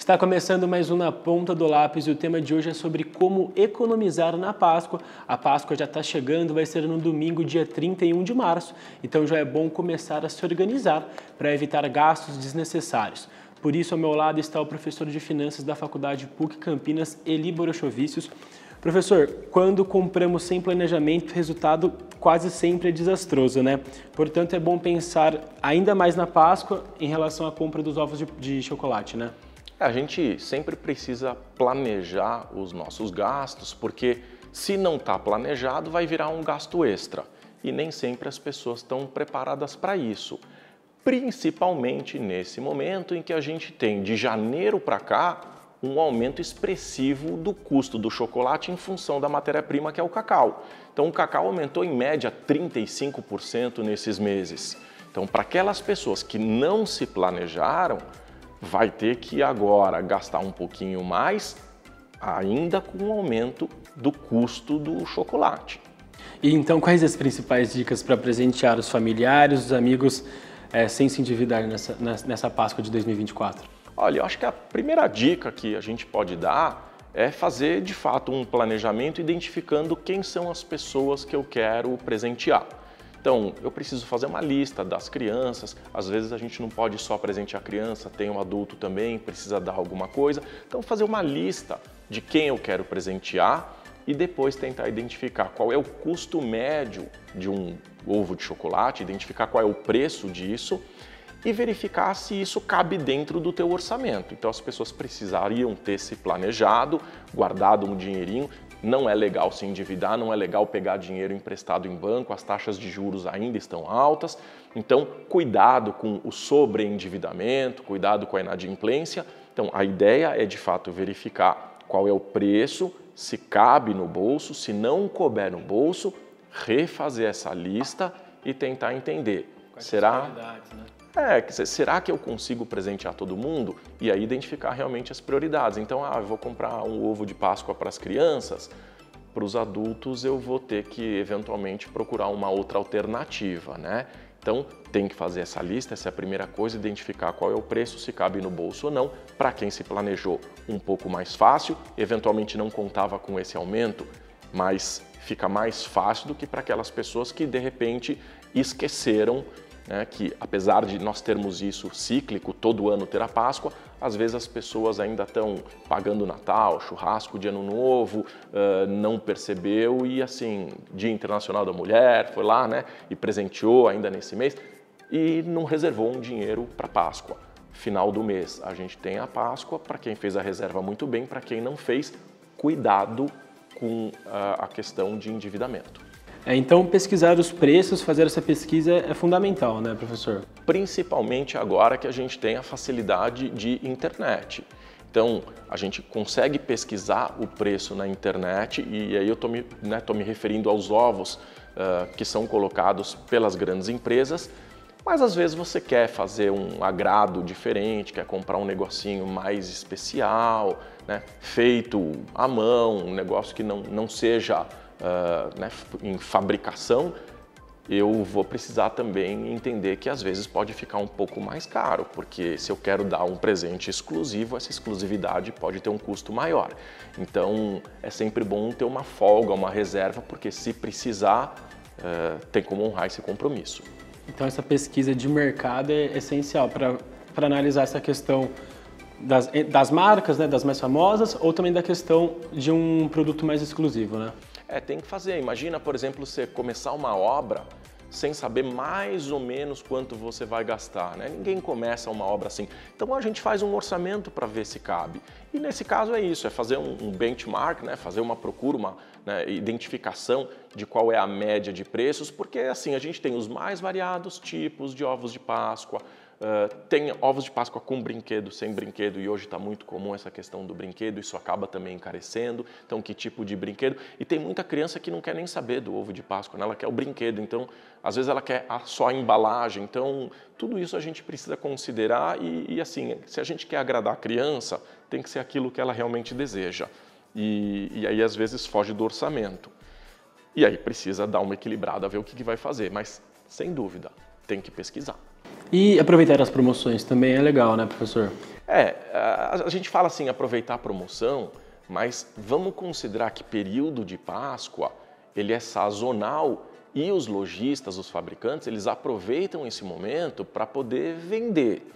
Está começando mais um Na Ponta do Lápis e o tema de hoje é sobre como economizar na Páscoa. A Páscoa já está chegando, vai ser no domingo, dia 31 de março, então já é bom começar a se organizar para evitar gastos desnecessários. Por isso, ao meu lado está o professor de Finanças da Faculdade PUC Campinas, Eli Borochovicius. Professor, quando compramos sem planejamento, o resultado quase sempre é desastroso, né? Portanto, é bom pensar ainda mais na Páscoa em relação à compra dos ovos de chocolate, né? A gente sempre precisa planejar os nossos gastos, porque se não está planejado, vai virar um gasto extra. E nem sempre as pessoas estão preparadas para isso. Principalmente nesse momento em que a gente tem, de janeiro para cá, um aumento expressivo do custo do chocolate em função da matéria-prima que é o cacau. Então o cacau aumentou em média 35% nesses meses. Então para aquelas pessoas que não se planejaram, vai ter que agora gastar um pouquinho mais, ainda com o aumento do custo do chocolate. E então quais as principais dicas para presentear os familiares, os amigos, sem se endividar nessa Páscoa de 2024? Olha, eu acho que a primeira dica que a gente pode dar é fazer de fato um planejamento identificando quem são as pessoas que eu quero presentear. Então, eu preciso fazer uma lista das crianças, às vezes a gente não pode só presentear a criança, tem um adulto também, precisa dar alguma coisa. Então, fazer uma lista de quem eu quero presentear e depois tentar identificar qual é o custo médio de um ovo de chocolate, identificar qual é o preço disso e verificar se isso cabe dentro do teu orçamento. Então, as pessoas precisariam ter se planejado, guardado um dinheirinho. Não é legal se endividar, não é legal pegar dinheiro emprestado em banco, as taxas de juros ainda estão altas. Então, cuidado com o sobreendividamento, cuidado com a inadimplência. Então, a ideia é, de fato, verificar qual é o preço, se cabe no bolso, se não couber no bolso, refazer essa lista e tentar entender. Será que eu consigo presentear todo mundo? E aí identificar realmente as prioridades. Então, eu vou comprar um ovo de Páscoa para as crianças, para os adultos eu vou ter que eventualmente procurar uma outra alternativa, né? Então, tem que fazer essa lista, essa é a primeira coisa, identificar qual é o preço, se cabe no bolso ou não. Para quem se planejou, um pouco mais fácil, eventualmente não contava com esse aumento, mas fica mais fácil do que para aquelas pessoas que de repente esqueceram, né, que apesar de nós termos isso cíclico, todo ano ter a Páscoa, às vezes as pessoas ainda estão pagando Natal, churrasco de Ano Novo, não percebeu e assim, Dia Internacional da Mulher, foi lá, né, e presenteou ainda nesse mês e não reservou um dinheiro para Páscoa. Final do mês a gente tem a Páscoa, para quem fez a reserva muito bem, para quem não fez, cuidado com a questão de endividamento. Então, pesquisar os preços, fazer essa pesquisa é fundamental, né, professor? Principalmente agora que a gente tem a facilidade de internet. Então, a gente consegue pesquisar o preço na internet e aí eu estou me referindo aos ovos que são colocados pelas grandes empresas, mas às vezes você quer fazer um agrado diferente, quer comprar um negocinho mais especial, né, feito à mão, um negócio que não seja em fabricação, eu vou precisar também entender que às vezes pode ficar um pouco mais caro, porque se eu quero dar um presente exclusivo, essa exclusividade pode ter um custo maior. Então é sempre bom ter uma folga, uma reserva, porque se precisar, tem como honrar esse compromisso. Então essa pesquisa de mercado é essencial para analisar essa questão das marcas, né, das mais famosas, ou também da questão de um produto mais exclusivo, né? Tem que fazer. Imagina, por exemplo, você começar uma obra sem saber mais ou menos quanto você vai gastar, né? Ninguém começa uma obra assim. Então a gente faz um orçamento para ver se cabe. E nesse caso é isso, é fazer um benchmark, né? Fazer uma procura, uma identificação de qual é a média de preços, porque assim a gente tem os mais variados tipos de ovos de Páscoa. Tem ovos de Páscoa com brinquedo, sem brinquedo, e hoje está muito comum essa questão do brinquedo, isso acaba também encarecendo. Então, que tipo de brinquedo? E tem muita criança que não quer nem saber do ovo de Páscoa, né? Ela quer o brinquedo, então, às vezes ela quer só a embalagem. Então, tudo isso a gente precisa considerar e assim, se a gente quer agradar a criança, tem que ser aquilo que ela realmente deseja. E aí, às vezes, foge do orçamento. E aí precisa dar uma equilibrada, ver o que vai fazer, mas, sem dúvida, tem que pesquisar. E aproveitar as promoções também é legal, né, professor? A gente fala assim, aproveitar a promoção, mas vamos considerar que período de Páscoa, ele é sazonal e os lojistas, os fabricantes, eles aproveitam esse momento para poder vender.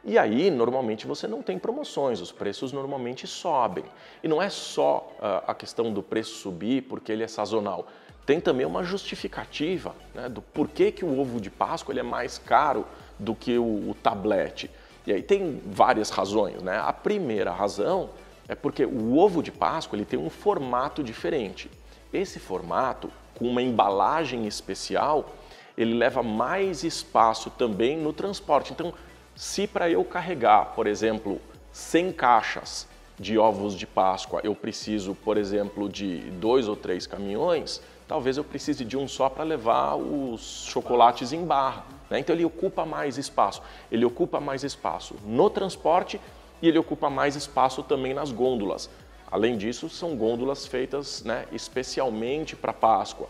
E aí, normalmente, você não tem promoções, os preços normalmente sobem. E não é só a questão do preço subir porque ele é sazonal. Tem também uma justificativa, né, do porquê que o ovo de Páscoa ele é mais caro do que o tablete. E aí tem várias razões, né? A primeira razão é porque o ovo de Páscoa ele tem um formato diferente. Esse formato, com uma embalagem especial, ele leva mais espaço também no transporte. Então, se para eu carregar, por exemplo, 100 caixas de ovos de Páscoa, eu preciso, por exemplo, de 2 ou 3 caminhões, talvez eu precise de um só para levar os chocolates em barra, né? Então ele ocupa mais espaço. Ele ocupa mais espaço no transporte e ele ocupa mais espaço também nas gôndolas. Além disso, são gôndolas feitas, né, especialmente para Páscoa.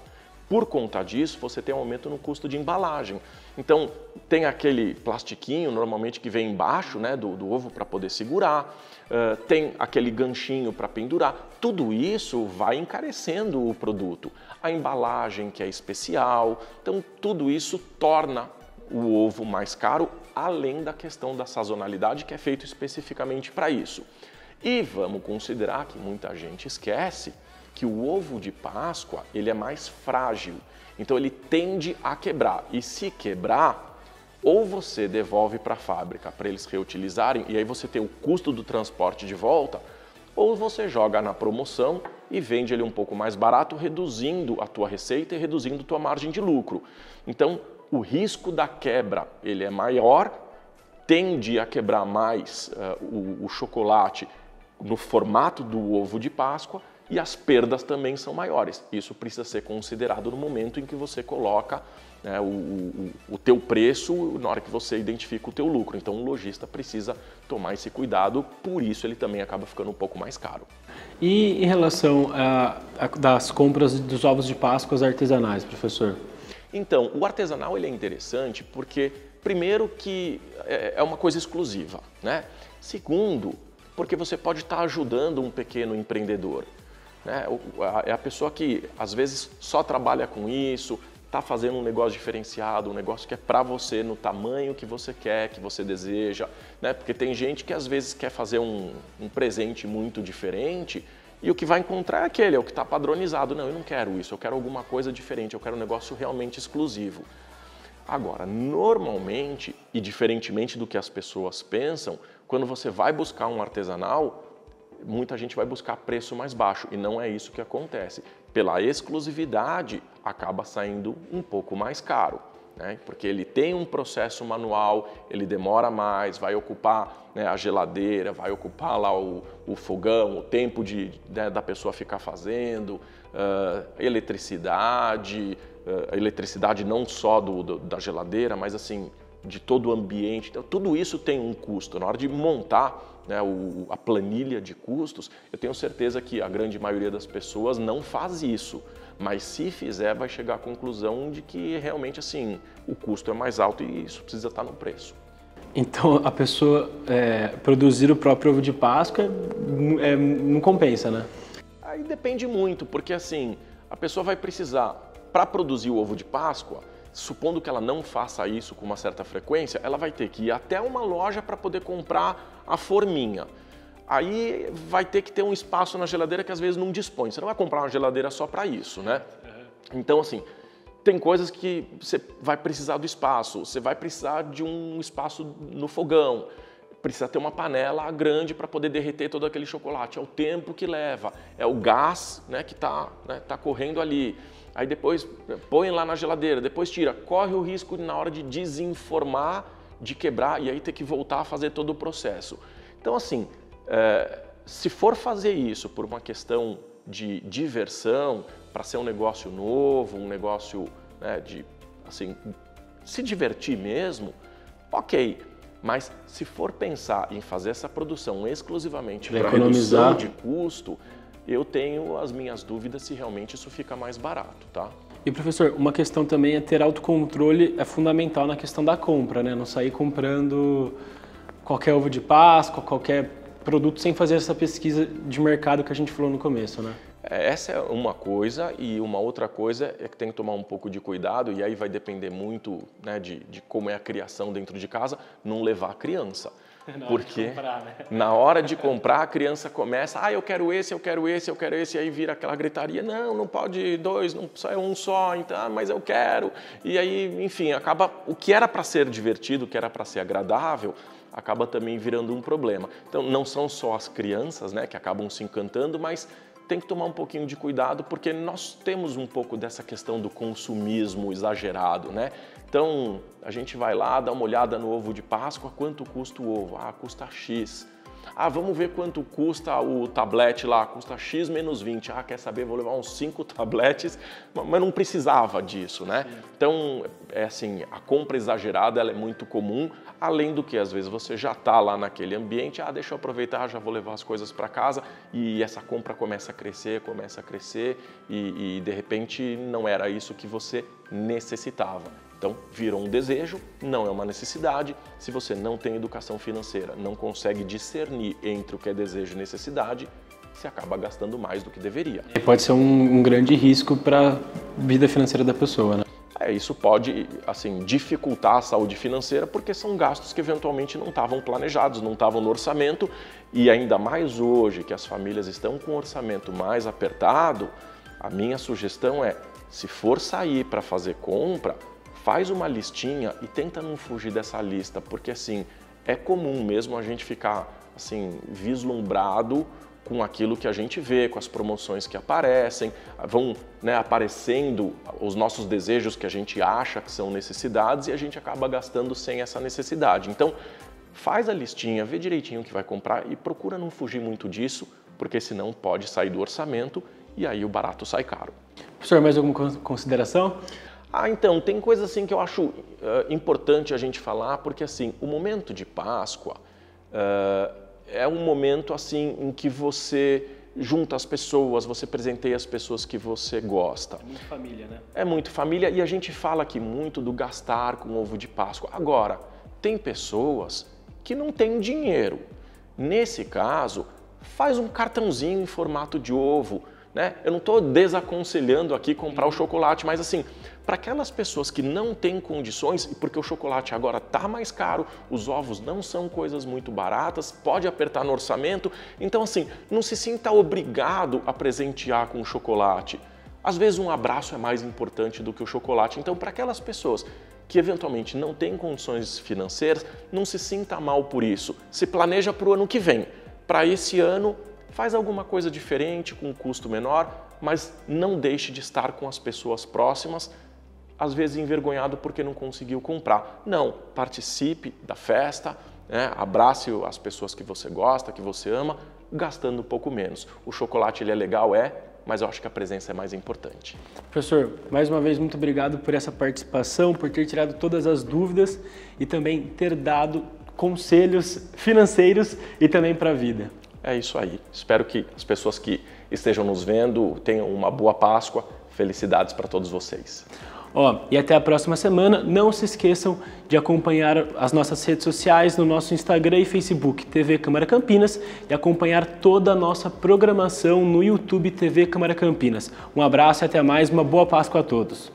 Por conta disso, você tem um aumento no custo de embalagem. Então, tem aquele plastiquinho, normalmente, que vem embaixo, né, do ovo para poder segurar, tem aquele ganchinho para pendurar. Tudo isso vai encarecendo o produto. A embalagem, que é especial. Então, tudo isso torna o ovo mais caro, além da questão da sazonalidade, que é feito especificamente para isso. E vamos considerar que muita gente esquece que o ovo de Páscoa ele é mais frágil, então ele tende a quebrar. E se quebrar, ou você devolve para a fábrica para eles reutilizarem, e aí você tem o custo do transporte de volta, ou você joga na promoção e vende ele um pouco mais barato, reduzindo a tua receita e reduzindo a tua margem de lucro. Então, o risco da quebra ele é maior, tende a quebrar mais o chocolate no formato do ovo de Páscoa, e as perdas também são maiores. Isso precisa ser considerado no momento em que você coloca, né, o teu preço, na hora que você identifica o teu lucro. Então o lojista precisa tomar esse cuidado, por isso ele também acaba ficando um pouco mais caro. E em relação das compras dos ovos de Páscoa artesanais, professor? Então, o artesanal ele é interessante porque, primeiro, que é uma coisa exclusiva, né? Segundo, porque você pode estar ajudando um pequeno empreendedor. É a pessoa que às vezes só trabalha com isso, está fazendo um negócio diferenciado, um negócio que é para você, no tamanho que você quer, que você deseja, né? Porque tem gente que às vezes quer fazer um presente muito diferente e o que vai encontrar é aquele, é o que está padronizado. Não, eu não quero isso, eu quero alguma coisa diferente, eu quero um negócio realmente exclusivo. Agora, normalmente, e diferentemente do que as pessoas pensam, quando você vai buscar um artesanal, muita gente vai buscar preço mais baixo e não é isso que acontece. Pela exclusividade, acaba saindo um pouco mais caro, né? Porque ele tem um processo manual, ele demora mais, vai ocupar, né, a geladeira, vai ocupar lá o fogão, o tempo da pessoa ficar fazendo, eletricidade, a eletricidade não só da geladeira, mas assim, de todo o ambiente. Então, tudo isso tem um custo. Na hora de montar, né, a planilha de custos, eu tenho certeza que a grande maioria das pessoas não faz isso, mas se fizer vai chegar à conclusão de que realmente assim, o custo é mais alto e isso precisa estar no preço. Então a pessoa produzir o próprio ovo de Páscoa não compensa, né? Aí depende muito, porque assim, a pessoa vai precisar, para produzir o ovo de Páscoa, supondo que ela não faça isso com uma certa frequência, ela vai ter que ir até uma loja para poder comprar a forminha. Aí vai ter que ter um espaço na geladeira que às vezes não dispõe. Você não vai comprar uma geladeira só para isso, né? Então, assim, tem coisas que você vai precisar do espaço, você vai precisar de um espaço no fogão, precisa ter uma panela grande para poder derreter todo aquele chocolate. É o tempo que leva, é o gás, né, que está correndo ali. Aí depois põe lá na geladeira, depois tira. Corre o risco na hora de desenformar, de quebrar e aí ter que voltar a fazer todo o processo. Então, assim, se for fazer isso por uma questão de diversão, para ser um negócio novo, um negócio, né, de assim, se divertir mesmo, ok. Mas se for pensar em fazer essa produção exclusivamente para redução de custo, eu tenho as minhas dúvidas se realmente isso fica mais barato, tá? E professor, uma questão também é ter autocontrole, é fundamental na questão da compra, né? Não sair comprando qualquer ovo de Páscoa, qualquer produto, sem fazer essa pesquisa de mercado que a gente falou no começo, né? Essa é uma coisa, e uma outra coisa é que tem que tomar um pouco de cuidado, e aí vai depender muito, né, de como é a criação dentro de casa, não levar a criança. Porque na hora de comprar, a criança começa, eu quero esse, eu quero esse, eu quero esse, e aí vira aquela gritaria, não pode dois, não é um só, então, mas eu quero. E aí, enfim, acaba o que era para ser divertido, o que era para ser agradável, acaba também virando um problema. Então, não são só as crianças, né, que acabam se encantando, mas tem que tomar um pouquinho de cuidado, porque nós temos um pouco dessa questão do consumismo exagerado, né? Então, a gente vai lá, dá uma olhada no ovo de Páscoa, quanto custa o ovo? Custa X. Vamos ver quanto custa o tablete lá, custa X menos 20. Quer saber, vou levar uns 5 tabletes, mas não precisava disso, né? Então, a compra exagerada, ela é muito comum, além do que, às vezes, você já está lá naquele ambiente, deixa eu aproveitar, já vou levar as coisas para casa, e essa compra começa a crescer, e de repente não era isso que você necessitava. Então, virou um desejo, não é uma necessidade. Se você não tem educação financeira, não consegue discernir entre o que é desejo e necessidade, você acaba gastando mais do que deveria. E pode ser um grande risco para a vida financeira da pessoa, né? Isso pode, dificultar a saúde financeira, porque são gastos que eventualmente não estavam planejados, não estavam no orçamento, e ainda mais hoje que as famílias estão com o orçamento mais apertado, a minha sugestão é, se for sair para fazer compra, faz uma listinha e tenta não fugir dessa lista, porque é comum mesmo a gente ficar vislumbrado com aquilo que a gente vê, com as promoções que aparecem, vão, né, aparecendo os nossos desejos que a gente acha que são necessidades e a gente acaba gastando sem essa necessidade. Então, faz a listinha, vê direitinho o que vai comprar e procura não fugir muito disso, porque senão pode sair do orçamento e aí o barato sai caro. Professor, mais alguma consideração? Então, tem coisa que eu acho importante a gente falar, porque o momento de Páscoa é um momento em que você junta as pessoas, você presenteia as pessoas que você gosta. É muito família, né? É muito família, e a gente fala aqui muito do gastar com ovo de Páscoa. Agora, tem pessoas que não têm dinheiro. Nesse caso, faz um cartãozinho em formato de ovo, né? Eu não estou desaconselhando aqui comprar o chocolate, mas para aquelas pessoas que não têm condições, e porque o chocolate agora está mais caro, os ovos não são coisas muito baratas, pode apertar no orçamento, então não se sinta obrigado a presentear com o chocolate. Às vezes um abraço é mais importante do que o chocolate, então para aquelas pessoas que eventualmente não têm condições financeiras, não se sinta mal por isso, se planeja para o ano que vem. Para esse ano, faz alguma coisa diferente, com um custo menor, mas não deixe de estar com as pessoas próximas, às vezes envergonhado porque não conseguiu comprar. Não, participe da festa, né? Abrace as pessoas que você gosta, que você ama, gastando um pouco menos. O chocolate ele é legal, mas eu acho que a presença é mais importante. Professor, mais uma vez, muito obrigado por essa participação, por ter tirado todas as dúvidas e também ter dado conselhos financeiros e também para a vida. É isso aí. Espero que as pessoas que estejam nos vendo tenham uma boa Páscoa. Felicidades para todos vocês. E até a próxima semana. Não se esqueçam de acompanhar as nossas redes sociais no nosso Instagram e Facebook, TV Câmara Campinas, e acompanhar toda a nossa programação no YouTube TV Câmara Campinas. Um abraço e até mais. Uma boa Páscoa a todos.